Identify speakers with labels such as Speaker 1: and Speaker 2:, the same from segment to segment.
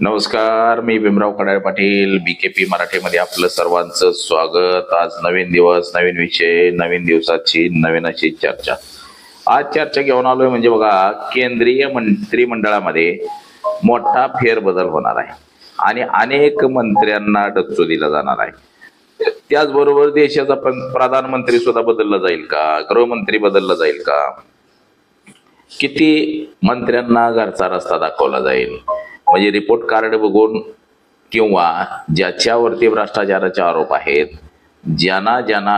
Speaker 1: नमस्कार, मी भीमराव कडाळे पाटील, बीकेपी मराठीमध्ये आपलं सर्वांचं स्वागत. आज नवीन दिवस, नवीन विषय, नवीन दिवसाची नवीन अशी चर्चा. आज चर्चा घेऊन आलोय म्हणजे बघा, केंद्रीय मंत्रिमंडळामध्ये मोठा फेरबदल होणार आहे आणि अनेक मंत्र्यांना डच्चू दिला जाणार आहे. त्याचबरोबर देशाचा प्रधानमंत्री सुद्धा बदलला जाईल का, गृहमंत्री बदलला जाईल का, किती मंत्र्यांना घरचा रस्ता दाखवला जाईल, म्हणजे रिपोर्ट कार्ड बघून किंवा ज्याच्यावरती भ्रष्टाचाराचे आरोप आहेत, ज्यांना ज्यांना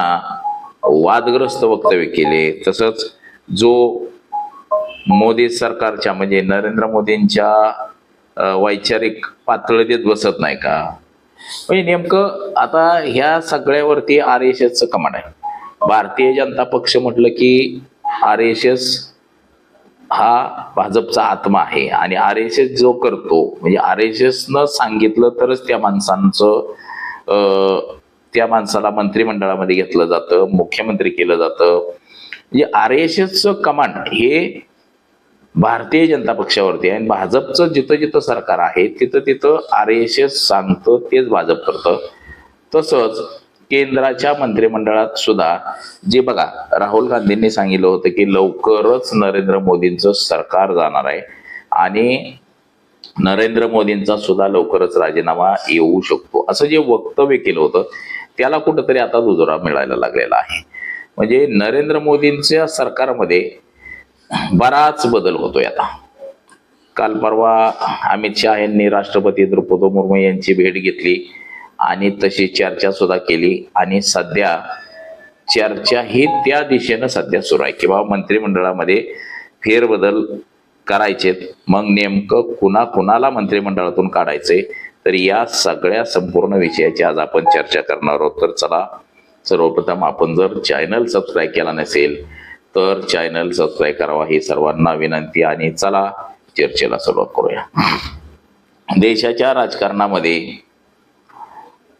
Speaker 1: वादग्रस्त वक्तव्य केले, तसंच जो मोदी सरकारच्या म्हणजे नरेंद्र मोदींच्या वैचारिक पातळीत बसत नाही का, म्हणजे नेमकं आता ह्या सगळ्यावरती RSSचं कमांड आहे. भारतीय जनता पक्ष म्हटलं की RSS हा भाजपचा आत्मा आहे आणि RSS जो करतो म्हणजे RSS न सांगितलं तरच त्या माणसाला मंत्रिमंडळामध्ये घेतलं जातं, मुख्यमंत्री केलं जातं. म्हणजे RSSचं कमांड हे भारतीय जनता पक्षावरती आहे आणि भाजपचं जिथं जिथं सरकार आहे तिथं तिथं RSS सांगतं तेच भाजप करतं. तसंच केंद्राच्या मंत्रिमंडळात सुद्धा जे बघा, राहुल गांधींनी सांगितलं होतं की लवकरच नरेंद्र मोदींचं सरकार जाणार आहे आणि नरेंद्र मोदींचा सुद्धा लवकरच राजीनामा येऊ शकतो, असं जे वक्तव्य केलं होतं त्याला कुठंतरी आता दुजोरा मिळायला लागलेला आहे. म्हणजे नरेंद्र मोदींच्या सरकारमध्ये बराच बदल होतोय. आता काल परवा अमित शहा यांनी राष्ट्रपती द्रौपदी मुर्मू यांची भेट घेतली आणि तशी चर्चा सुद्धा केली आणि सध्या चर्चा ही त्या दिशेनं सध्या सुरू आहे की बाबा मंत्रिमंडळामध्ये फेरबदल करायचे. मग नेमकं कुणाला मंत्रिमंडळातून काढायचे, तर या सगळ्या संपूर्ण विषयाची आज आपण चर्चा करणार आहोत. तर चला, सर्वप्रथम आपण जर चॅनल सबस्क्राईब केला नसेल तर चॅनल सबस्क्राईब करावा ही सर्वांना विनंती आणि चला चर्चेला सुरुवात करूया. देशाच्या राजकारणामध्ये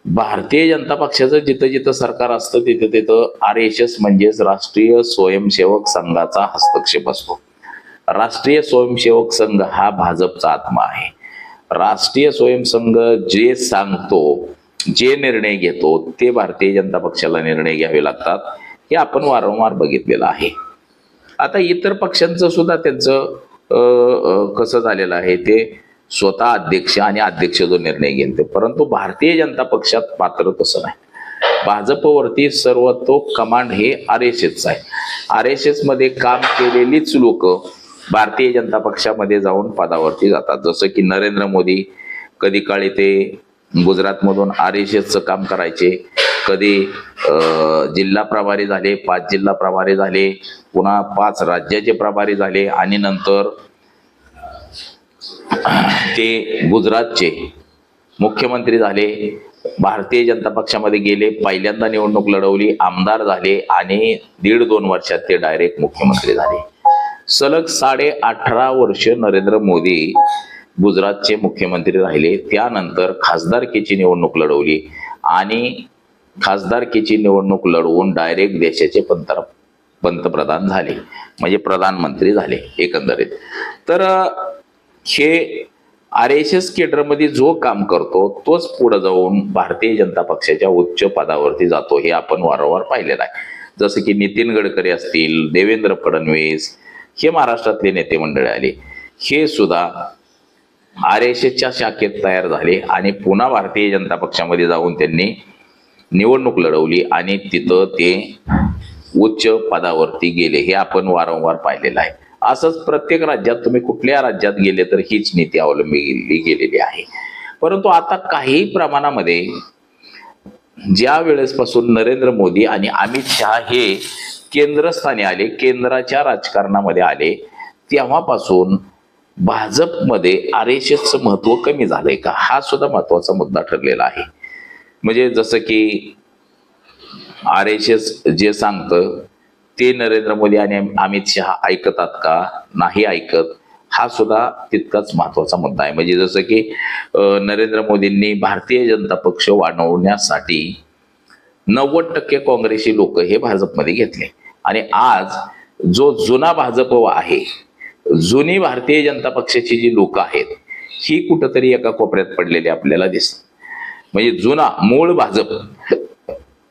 Speaker 1: भारतीय जनता पक्षाचं जिथं जिथं सरकार असतं तिथं तिथं RSS म्हणजेच राष्ट्रीय स्वयंसेवक संघाचा हस्तक्षेप असतो. राष्ट्रीय स्वयंसेवक संघ हा भाजपचा आत्मा आहे. राष्ट्रीय स्वयंसंघ जे सांगतो, जे निर्णय घेतो ते भारतीय जनता पक्षाला निर्णय घ्यावे लागतात. हे आपण वारंवार बघितलेलं आहे. आता इतर पक्षांचं सुद्धा त्यांचं कसं झालेलं आहे, ते स्वतः अध्यक्ष आणि अध्यक्ष जो निर्णय घेते, परंतु भारतीय जनता पक्षात मात्र तसं नाही. भाजपवरती सर्व तो कमांड हे RSSचा आहे. RSS मध्ये काम केलेलीच लोक भारतीय जनता पक्षामध्ये जाऊन पदावरती जातात. जसं की नरेंद्र मोदी कधी काळी ते गुजरातमधून RSSचं काम करायचे, कधी जिल्हा प्रभारी झाले, 5 जिल्हा प्रभारी झाले, पुन्हा 5 राज्याचे प्रभारी झाले आणि नंतर ते गुजरातचे मुख्यमंत्री झाले. भारतीय जनता पक्षामध्ये गेले, पहिल्यांदा निवडणूक लढवली, आमदार झाले आणि 1.5-2 वर्षात ते डायरेक्ट मुख्यमंत्री झाले. सलग 18.5 वर्ष नरेंद्र मोदी गुजरातचे मुख्यमंत्री राहिले. त्यानंतर खासदारकीची निवडणूक लढवली आणि खासदारकीची निवडणूक लढवून डायरेक्ट देशाचे पंतप्रधान झाले, म्हणजे प्रधानमंत्री झाले एकंदरीत. तर हे RSS केडरमध्ये जो काम करतो तोच पुढे जाऊन भारतीय जनता पक्षाच्या उच्च पदावरती जातो, हे आपण वारंवार पाहिलेलं आहे. जसं की नितीन गडकरी असतील, देवेंद्र फडणवीस, हे महाराष्ट्रातले नेते मंडळी आले, हे सुद्धा RSSच्या शाखेत तयार झाले आणि पुन्हा भारतीय जनता पक्षामध्ये जाऊन त्यांनी निवडणूक लढवली आणि तिथं ते उच्च पदावरती गेले, हे आपण वारंवार पाहिलेलं आहे. असंच प्रत्येक राज्यात तुम्ही कुठल्या राज्यात गेले तर हीच नीती अवलंबली गेलेली आहे. परंतु आता काही प्रमाणामध्ये ज्या वेळेसपासून नरेंद्र मोदी आणि अमित शहा हे केंद्रस्थानी आले, केंद्राच्या राजकारणामध्ये आले, तेव्हापासून भाजपमध्ये RSSचं महत्व कमी झालंय का, हा सुद्धा महत्वाचा मुद्दा ठरलेला आहे. म्हणजे जसं की RSS जे सांगतं ते नरेंद्र मोदी आणि अमित शहा ऐकतात का, नाही ऐकत, हा सुद्धा तितकाच महत्वाचा मुद्दा आहे. म्हणजे जसं की नरेंद्र मोदींनी भारतीय जनता पक्ष वाढवण्यासाठी 90% काँग्रेसी लोक हे भाजपमध्ये घेतले आणि आज जो जुना भाजप आहे, जुनी भारतीय जनता पक्षाची जी लोक आहेत ही कुठंतरी एका कोपऱ्यात पडलेली आपल्याला दिसत. म्हणजे जुना मूळ भाजप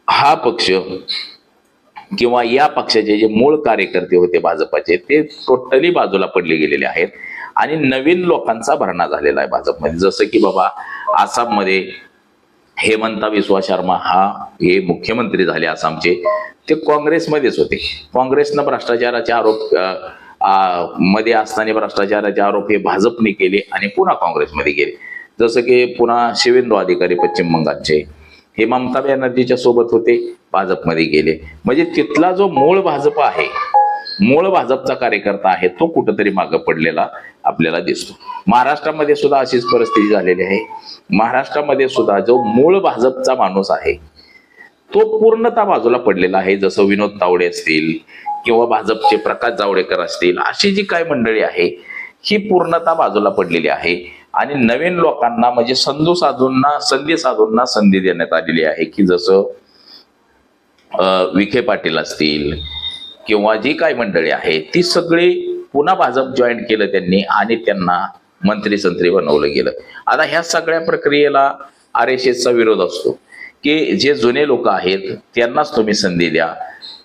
Speaker 1: हा पक्ष किंवा या पक्षाचे जे मूळ कार्यकर्ते होते भाजपाचे ते टोटली बाजूला पडले गेलेले आहेत आणि नवीन लोकांचा भरणा झालेला आहे भाजपमध्ये. जसं की बाबा आसाममध्ये हेमंता बिस्वा शर्मा हे मुख्यमंत्री झाले आसामचे, ते काँग्रेसमध्येच होते. काँग्रेसनं भ्रष्टाचाराचे आरोप मध्ये असताना भ्रष्टाचाराचे आरोप हे भाजपने केले आणि पुन्हा काँग्रेसमध्ये गेले. जसं की पुन्हा शिवेंदु अधिकारी पश्चिम बंगालचे हे ममता बॅनर्जीच्या सोबत होते, भाजपमध्ये गेले. म्हणजे तिथला जो मूळ भाजप आहे, मूळ भाजपचा कार्यकर्ता आहे, तो कुठंतरी मागं पडलेला आपल्याला दिसतो. महाराष्ट्रामध्ये सुद्धा अशीच परिस्थिती झालेली आहे. महाराष्ट्रामध्ये सुद्धा जो मूळ भाजपचा माणूस आहे तो पूर्णतः बाजूला पडलेला आहे. जसं विनोद तावडे असतील किंवा भाजपचे प्रकाश जावडेकर असतील, अशी जी काय मंडळी आहे ही पूर्णतः बाजूला पडलेली आहे आणि नवीन लोकांना म्हणजे संधी साधूंना संधी देण्यात आलेली आहे. की जसं विखे पाटील असतील किंवा जी काय मंडळी आहे ती सगळी पुन्हा भाजप जॉईन केलं त्यांनी आणि त्यांना मंत्री संत्री बनवलं गेलं. आता ह्या सगळ्या प्रक्रियेला RSSचा विरोध असतो की जे जुने लोक आहेत त्यांनाच तुम्ही संधी द्या,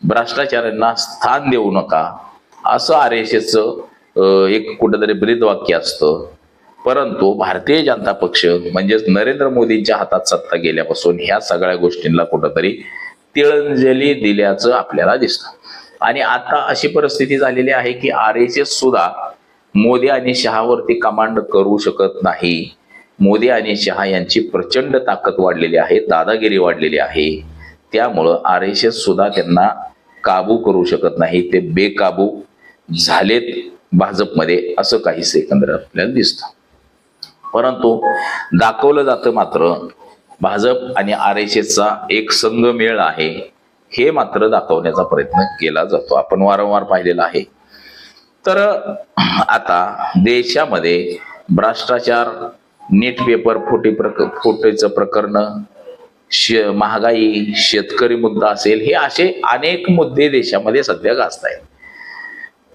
Speaker 1: भ्रष्टाचाऱ्यांना स्थान देऊ नका, असं RSSचं एक कुठंतरी ब्रीदवाक्य असतं. परंतु भारतीय जनता पक्ष म्हणजेच नरेंद्र मोदींच्या हातात सत्ता गेल्यापासून ह्या सगळ्या गोष्टींना कुठंतरी तिळंजली दिल्याचं आपल्याला दिसतं. आणि आता अशी परिस्थिती झालेली आहे की RSS सुद्धा मोदी आणि शहावरती कमांड करू शकत नाही. मोदी आणि शहा यांची प्रचंड ताकद वाढलेली आहे, दादागिरी वाढलेली आहे. त्यामुळं RSS सुद्धा त्यांना काबू करू शकत नाही. ते बेकाबू झालेत भाजपमध्ये, असं काही सेकंदर आपल्याला दिसतं. परंतु दाखवलं जातं मात्र भाजप आणि RSSचा एक संघमेळ आहे, हे मात्र दाखवण्याचा प्रयत्न केला जातो. आपण वारंवार पाहिलेलं आहे. तर आता देशामध्ये भ्रष्टाचार, नीट पेपर फुटीचं प्रकरण, महागाई, शेतकरी मुद्दा असेल, हे असे अनेक मुद्दे देशामध्ये सध्या गाजत आहेत.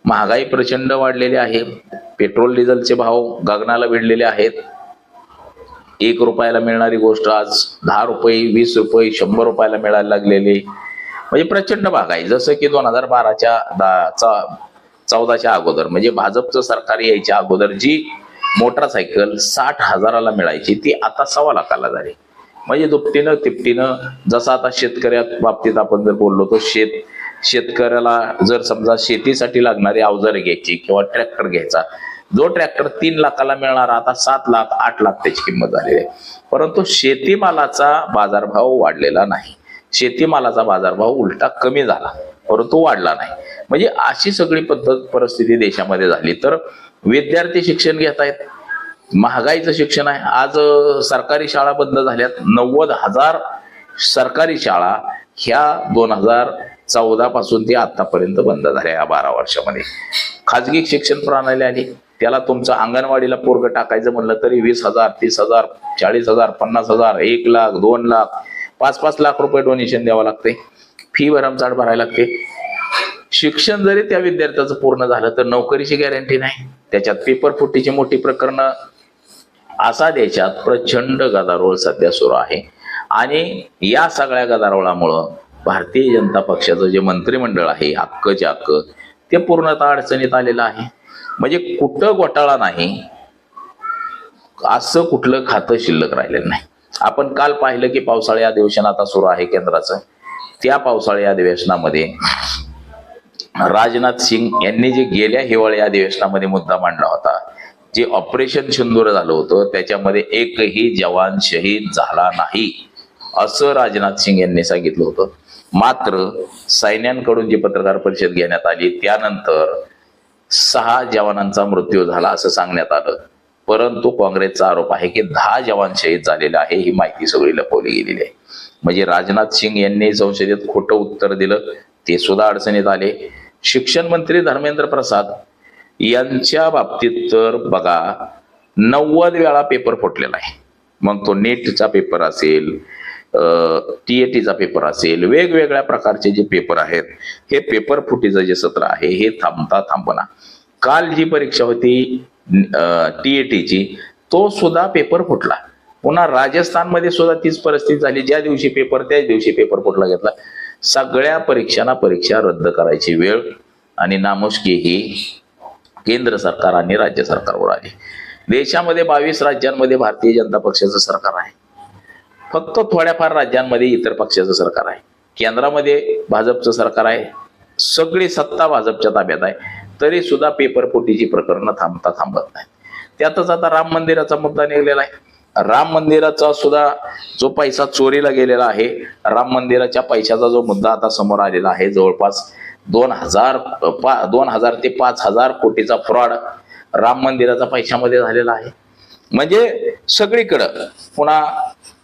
Speaker 1: महागाई प्रचंड वाढलेली आहे. पेट्रोल डिझेलचे भाव गगनाला भिडलेले आहेत. 1 रुपयाला मिळणारी गोष्ट आज 10 रुपये, 20 रुपये, 100 रुपयाला मिळायला लागलेली. म्हणजे प्रचंड महागाई. जसं की 2014च्या अगोदर म्हणजे भाजपचं सरकार यायच्या अगोदर जी मोटरसायकल 60,000ला मिळायची ती आता 1.25 लाखाला झाली. म्हणजे दुपटीनं तिपटीनं. जसं आता शेतकऱ्या बाबतीत आपण जर बोललो तर शेतकऱ्याला जर समजा शेतीसाठी लागणारी अवजारे घ्यायची किंवा ट्रॅक्टर घ्यायचा, जो ट्रॅक्टर 3 लाखाला मिळणार आता 7 लाख 8 लाख त्याची किंमत झालेली आहे. परंतु शेतीमालाचा बाजारभाव वाढलेला नाही. शेतीमालाचा बाजारभाव उलटा कमी झाला, परंतु वाढला नाही. म्हणजे अशी सगळी परिस्थिती देशामध्ये झाली. तर विद्यार्थी शिक्षण घेत आहेत, महागाईचं शिक्षण आहे. आज सरकारी शाळा बंद झाल्यात. 90,000 सरकारी शाळा ह्या 2014 पासून ते आतापर्यंत बंद झाल्या या 12 वर्षामध्ये. खाजगी शिक्षण प्रणाली आली. त्याला तुमचं अंगणवाडीला पोरग टाकायचं म्हणलं तरी 20,000, 30,000, 40,000, 50,000, 1 लाख, 2 लाख, 5-5 लाख रुपये डोनेशन द्यावं लागते. फी भरमसाठ भरायला लागते. शिक्षण जरी त्या विद्यार्थ्याचं पूर्ण झालं तर नोकरीची गॅरंटी नाही. त्याच्यात पेपर फुटीची मोठी प्रकरणं. असा देशात प्रचंड गदारोळ सध्या सुरू आहे. आणि या सगळ्या गदारोळामुळं भारतीय जनता पक्षाचं जे मंत्रिमंडळ आहे अख्खच्या अख्ख ते पूर्णतः अडचणीत आलेलं आहे. म्हणजे कुठं घोटाळा नाही असं कुठलं खातं शिल्लक राहिलेलं नाही. आपण काल पाहिलं की पावसाळी अधिवेशन आता सुरू आहे केंद्राचं. त्या पावसाळी अधिवेशनामध्ये राजनाथ सिंग यांनी जे गेल्या हिवाळी अधिवेशनामध्ये मुद्दा मांडला होता, जे ऑपरेशन सिंदूर झालं होतं त्याच्यामध्ये एकही जवान शहीद झाला नाही असं राजनाथ सिंग यांनी सांगितलं होतं. मात्र सैन्यांकडून जी पत्रकार परिषद घेण्यात आली त्यानंतर 6 जवानांचा मृत्यू झाला असं सांगण्यात आलं. परंतु काँग्रेसचा आरोप आहे की 10 जवान शहीद झालेले आहे. ही माहिती सगळी लपवली गेलेली आहे. म्हणजे राजनाथ सिंग यांनी संसदेत खोटं उत्तर दिलं, ते सुद्धा अडचणीत आले. शिक्षण मंत्री धर्मेंद्र प्रसाद यांच्या बाबतीत तर बघा 90 वेळा पेपर फुटलेला आहे. मग तो नेटचा पेपर असेल, TATचा पेपर असेल, वेगवेगळ्या प्रकारचे जे पेपर आहेत, हे पेपर फुटीचं जे सत्र आहे हे थांबना. काल जी परीक्षा होती TATची तो सुद्धा पेपर फुटला. पुन्हा राजस्थानमध्ये सुद्धा तीच परिस्थिती झाली. ज्या दिवशी पेपर त्याच दिवशी पेपर फुटला घेतला. सगळ्या परीक्षांना परीक्षा रद्द करायची वेळ आणि नामुष्की ही केंद्र सरकार आणि राज्य सरकारवर आली. देशामध्ये 22 राज्यांमध्ये भारतीय जनता पक्षाचं सरकार आहे. फक्त थोड्याफार राज्यांमध्ये इतर पक्षाचं सरकार आहे. केंद्रामध्ये भाजपचं सरकार आहे. सगळी सत्ता भाजपच्या ताब्यात आहे. तरी सुद्धा पेपरफुटीची प्रकरणं थांबत नाही. त्यातच आता राम मंदिराचा मुद्दा निघलेला आहे. राम मंदिराचा सुद्धा जो पैसा चोरीला गेलेला आहे, राम मंदिराच्या पैशाचा जो मुद्दा आता समोर आलेला आहे, जवळपास 2000 ते 5000 कोटीचा फ्रॉड राम मंदिराचा पैशामध्ये झालेला आहे. म्हणजे सगळीकडं. पुन्हा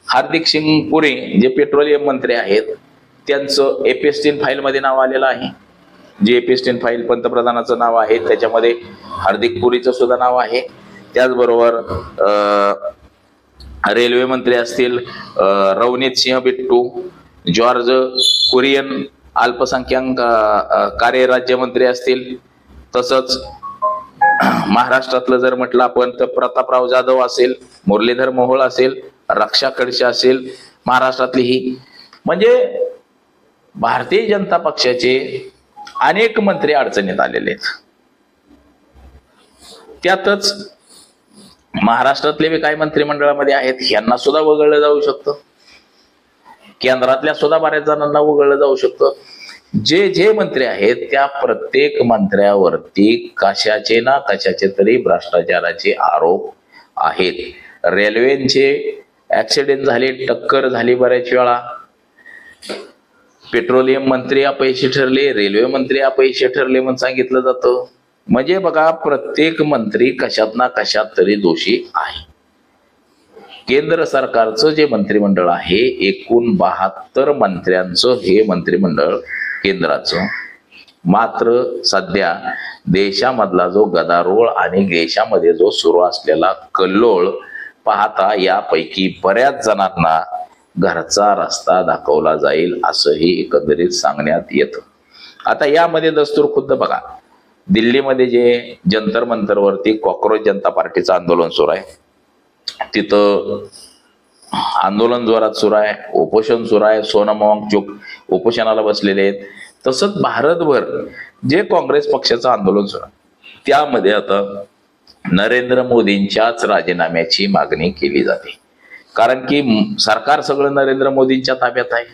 Speaker 1: हार्दिक सिंग पुरी जे पेट्रोलियम मंत्री आहेत, त्यांचं AP-16 फाईलमध्ये नाव आलेलं आहे. जे AP-16 फाईल पंतप्रधानाचं नाव आहे, त्याच्यामध्ये हार्दिक पुरीचं सुद्धा नाव आहे. त्याचबरोबर रेल्वे मंत्री असतील रवनीत सिंह बिट्टू, जॉर्ज कुरियन अल्पसंख्याक कार्य राज्यमंत्री असतील. तसंच महाराष्ट्रातलं जर म्हटलं आपण तर प्रतापराव जाधव असेल, मुरलीधर मोहोळ असेल, रक्षा खडसे असेल महाराष्ट्रातली ही. म्हणजे भारतीय जनता पक्षाचे अनेक मंत्री अडचणीत आलेले आहेत. त्यातच महाराष्ट्रातले बी काही मंत्रिमंडळामध्ये आहेत, यांना सुद्धा वगळलं जाऊ शकतं. केंद्रातल्या सुद्धा बऱ्याच जणांना वगळलं जाऊ शकतं. जे मंत्री आहेत त्या प्रत्येक मंत्र्यावरती कशाचे ना कशाचे तरी भ्रष्टाचाराचे आरोप आहेत. रेल्वेचे ऍक्सिडेंट झाले, टक्कर झाली बऱ्याच वेळा. पेट्रोलियम मंत्री अपयशी ठरले, रेल्वे मंत्री अपयशी ठरले म्हणून सांगितलं जातं. म्हणजे बघा, प्रत्येक मंत्री कशात ना कशात तरी दोषी आहे. केंद्र सरकारचं जे मंत्रिमंडळ आहे, एकूण 72 मंत्र्यांचं हे मंत्रिमंडळ केंद्राचं. मात्र सध्या देशामधला जो गदारोळ आणि देशामध्ये जो सुरू असलेला कल्लोळ पाहता यापैकी बऱ्याच जणांना घरचा रस्ता दाखवला जाईल असंही एकंदरीत सांगण्यात येतं. आता यामध्ये दस्तूर खुद्द बघा, दिल्लीमध्ये जे जंतर मंतरवरती कॉक्रोच जनता पार्टीचं आंदोलन सुरू आहे, तिथं आंदोलन जोरात सुरू आहे, उपोषण सुरू आहे. सोनम वांगचुक उपोषणाला बसलेले आहेत. तसंच भारतभर जे काँग्रेस पक्षाचं आंदोलन सुरू आहे, त्यामध्ये आता नरेंद्र मोदींच्याच राजीनाम्याची मागणी केली जाते. कारण की सरकार सगळं नरेंद्र मोदींच्या ताब्यात आहे.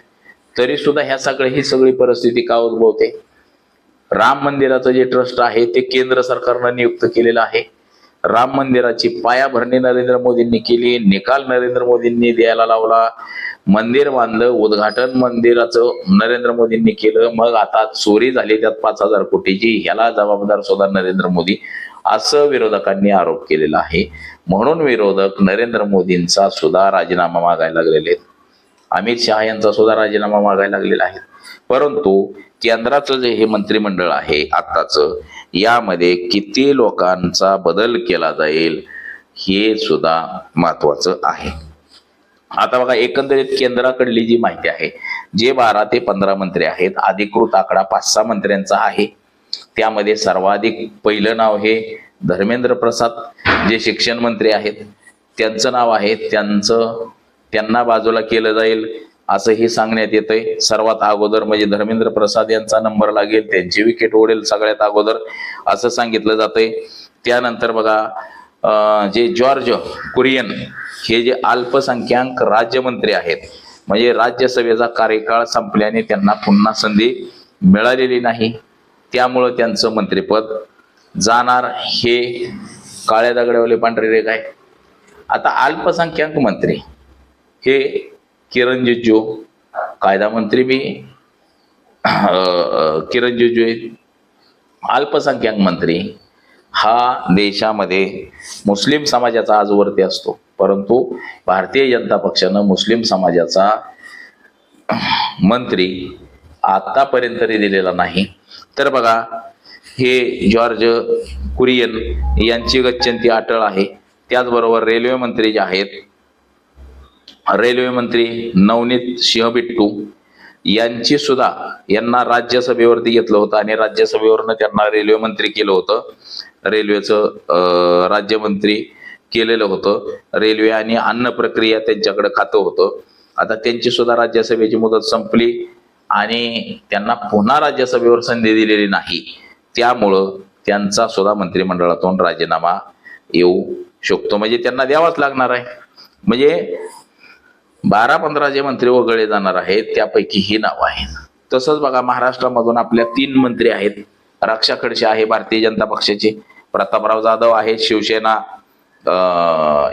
Speaker 1: तरी सुद्धा ही सगळी परिस्थिती का उद्भवते? राम मंदिराचं जे ट्रस्ट आहे ते केंद्र सरकारनं नियुक्त केलेलं आहे. राम मंदिराची पायाभरणी नरेंद्र मोदींनी केली, निकाल नरेंद्र मोदींनी द्यायला लावला, मंदिर बांधलं, उद्घाटन मंदिराचं नरेंद्र मोदींनी केलं. मग आता चोरी झाली त्यात 5000 कोटीची, ह्याला जबाबदार सुद्धा नरेंद्र मोदी, असं विरोधकांनी आरोप केलेला आहे. म्हणून विरोधक नरेंद्र मोदींचा सुद्धा राजीनामा मागायला लागलेले आहेत. अमित शहा यांचा सुद्धा राजीनामा मागायला लागलेला आहे. परंतु केंद्राचं जे हे मंत्रिमंडळ आहे आत्ताचं, यामध्ये किती लोकांचा बदल केला जाईल हे सुद्धा महत्वाचं आहे. आता बघा, एकंदरीत केंद्राकडली जी माहिती आहे, जे 12 ते 15 मंत्री आहेत, अधिकृत आकडा 5-6 मंत्र्यांचा आहे. त्यामध्ये सर्वाधिक पहिलं नाव हे धर्मेंद्र प्रसाद जे शिक्षण मंत्री आहेत, त्यांचं नाव आहे. त्यांना बाजूला केलं जाईल असंही सांगण्यात येतंय. सर्वात अगोदर म्हणजे धर्मेंद्र प्रसाद यांचा नंबर लागेल, त्यांची विकेट ओढेल सगळ्यात अगोदर असं सांगितलं जातंय. त्यानंतर बघा, जे जॉर्ज कुरियन हे जे अल्पसंख्याक राज्यमंत्री आहेत, म्हणजे राज्यसभेचा कार्यकाळ संपल्याने त्यांना पुन्हा संधी मिळालेली नाही, त्यामुळं त्यांचं मंत्रिपद जाणार. हे काळ्या दगडावले पांढरे रेख आहे. आता अल्पसंख्याक मंत्री हे किरण रिजिजू, कायदा मंत्री बी किरण रिजिजू आहेत. अल्पसंख्याक मंत्री हा देशामध्ये मुस्लिम समाजाचा आजवरती असतो, परंतु भारतीय जनता पक्षानं मुस्लिम समाजाचा मंत्री आतापर्यंत तरी दिलेला नाही. तर बघा, हे जॉर्ज कुरियन यांची गच्चंती अटळ आहे. त्याचबरोबर रेल्वे मंत्री जे आहेत, रेल्वे मंत्री नवनीत सिंह बिट्टू यांची सुद्धा, यांना राज्यसभेवरती घेतलं होतं आणि राज्यसभेवरनं त्यांना रेल्वे मंत्री केलं होतं. रेल्वेचं राज्यमंत्री केलेलं होतं. रेल्वे आणि अन्न प्रक्रिया त्यांच्याकडे खातं होतं. आता त्यांची सुद्धा राज्यसभेची मुदत संपली आणि त्यांना पुन्हा राज्यसभेवर संधी दिलेली नाही. त्यामुळं त्यांचा सुद्धा मंत्रिमंडळातून राजीनामा येऊ शकतो. म्हणजे त्यांना द्यावाच लागणार आहे. म्हणजे 12-15 जे मंत्री वगळले जाणार आहेत त्यापैकी ही नाव आहेत. तसंच बघा, महाराष्ट्रामधून आपल्या 3 मंत्री आहेत. रक्षा खडसे आहे भारतीय जनता पक्षाचे, प्रतापराव जाधव आहेत शिवसेना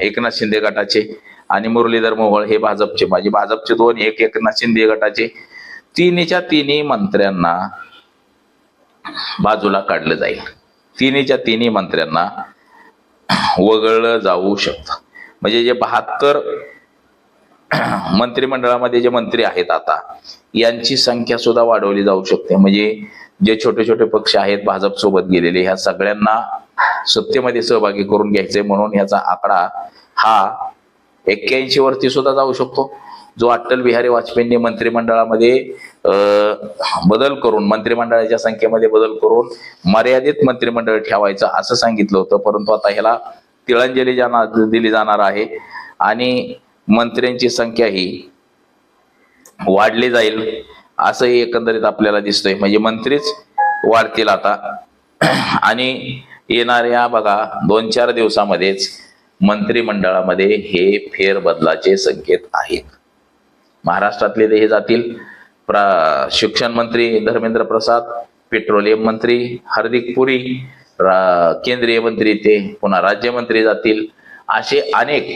Speaker 1: एकनाथ शिंदे गटाचे, आणि मुरलीधर मोहोळ हे भाजपचे. माझे भाजपचे 2, एक एकनाथ शिंदे गटाचे. तिन्हीच्या तिन्ही मंत्र्यांना बाजूला काढलं जाईल. तिन्हीच्या तिन्ही मंत्र्यांना वगळलं जाऊ शकतं. म्हणजे जे 72 मंत्रिमंडळामध्ये जे मंत्री आहेत आता, यांची संख्या सुद्धा वाढवली जाऊ शकते. म्हणजे जे छोटे छोटे पक्ष आहेत भाजप सोबत गेलेले, ह्या सगळ्यांना सत्तेमध्ये सहभागी करून घ्यायचे. म्हणून ह्याचा आकडा हा 81 वरती सुद्धा जाऊ शकतो. जो अटल बिहारी वाजपेयींनी मंत्रिमंडळामध्ये बदल करून, मंत्रिमंडळाच्या संख्येमध्ये बदल करून मर्यादित मंत्रिमंडळ ठेवायचं असं सांगितलं होतं. परंतु आता ह्याला तिळंजली दिली जाणार आहे आणि मंत्र्यांची संख्या ही वाढली जाईल असंही एकंदरीत आपल्याला दिसतंय. म्हणजे मंत्रीच वाढतील आता. आणि येणाऱ्या बघा 2-4 दिवसामध्येच मंत्रिमंडळामध्ये हे फेरबदलाचे संकेत आहेत. महाराष्ट्रातले ते हे जातील. शिक्षण मंत्री धर्मेंद्र प्रसाद, पेट्रोलियम मंत्री हार्दिक पुरी, केंद्रीय मंत्री ते पुन्हा राज्यमंत्री जातील. असे अनेक,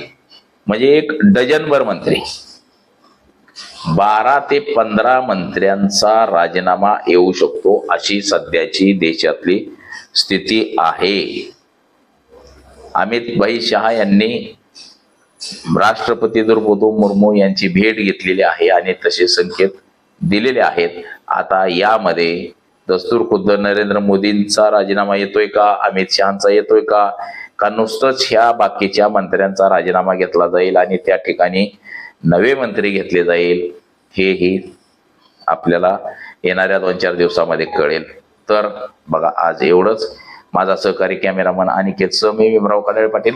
Speaker 1: म्हणजे एक डझनभर मंत्री, 12 ते 15 मंत्र्यांचा राजीनामा येऊ शकतो अशी सध्याची देशातली स्थिती आहे. अमित भाई शहा यांनी राष्ट्रपती द्रौपदी मुर्मू यांची भेट घेतलेली आहे आणि तसे संकेत दिलेले आहेत. आता यामध्ये दस्तूर खुद्द नरेंद्र मोदींचा राजीनामा येतोय का, अमित शहाचा येतोय का नुसतंच ह्या बाकीच्या मंत्र्यांचा राजीनामा घेतला जाईल आणि त्या ठिकाणी नवे मंत्री घेतले जाईल, हेही आपल्याला येणाऱ्या 2-4 दिवसामध्ये कळेल. तर बघा, आज एवढंच. माझा सहकारी कॅमेरामन अनिकेत सह, मी भीमराव कानडे पाटील,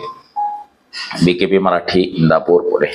Speaker 1: BKP मराठी, इंदापूर, पुणे.